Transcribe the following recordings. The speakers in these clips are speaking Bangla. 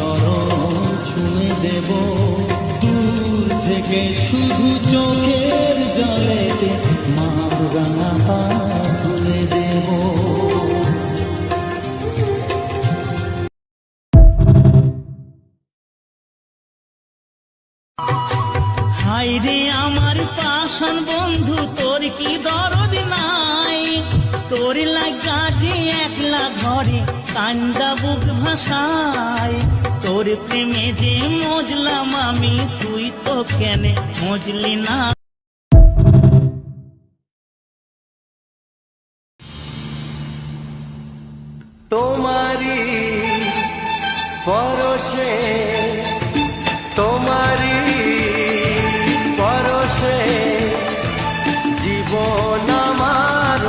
চরণ ছুঁয়ে দেব, দূর থেকে শুধু চোখের জলেতে মার রাঙা পা তুলে দেব। হায়রে আমার পাষাণ বন্ধু, তোর কি দরদ নাই? তোর লাগা যে একলা ঘরে কান্দা বুক ভাসায়। তোর প্রেমে যে মজলাম আমি, তুই তো কেনে মজলি না? তোমারি পরশে, তোমারি পরশে জীবন আমার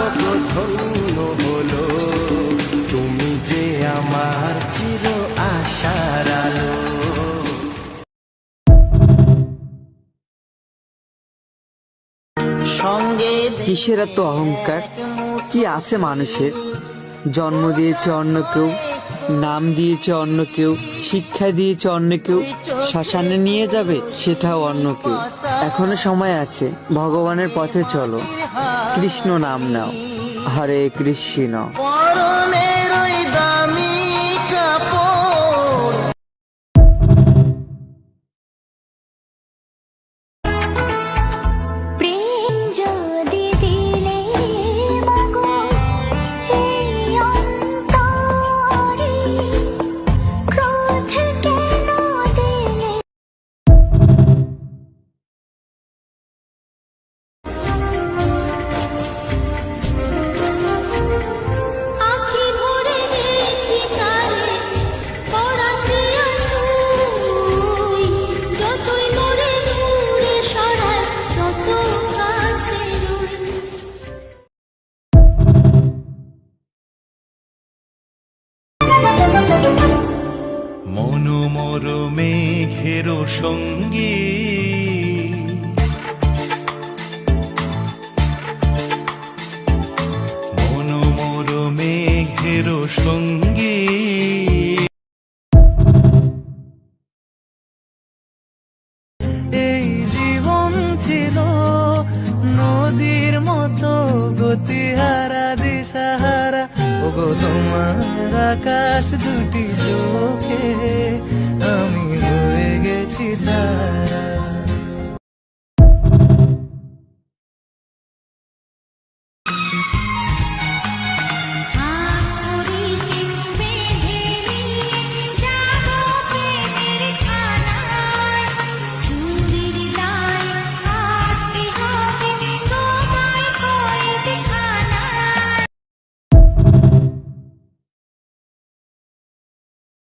ধন্য হলো। তুমি যে আমার চির আশার আলো। সঙ্গে কিসের এত অহংকার? কি আছে মানুষের? জন্ম দিয়েছে অন্য কেউ, নাম দিয়েছে অন্য কেউ, শিক্ষা দিয়েছে অন্য কেউ, শ্মশানে নিয়ে যাবে সেটাও অন্য কেউ। এখনো সময় আছে, ভগবানের পথে চলো, কৃষ্ণ নাম নাও, হরে কৃষ্ণ। পরনের ওই দামি কাপড়, প্রেম যদি দিলে মাগো এই অন্তরে, ক্রোধ কেন দিলে? আখি ভরে দেখি তারে পরাতে আসুই, যতই দূরে দূরে সরায় তত কাছে রই। মনোমর মেঘের সঙ্গী, মনোমর মেঘের সঙ্গী। এই জীবন ছিল নদীর মতো গতিহারা দিশাহারা। ওগো তোমার আকাশ দুটি চোখে আমি হয়ে গেছি তার।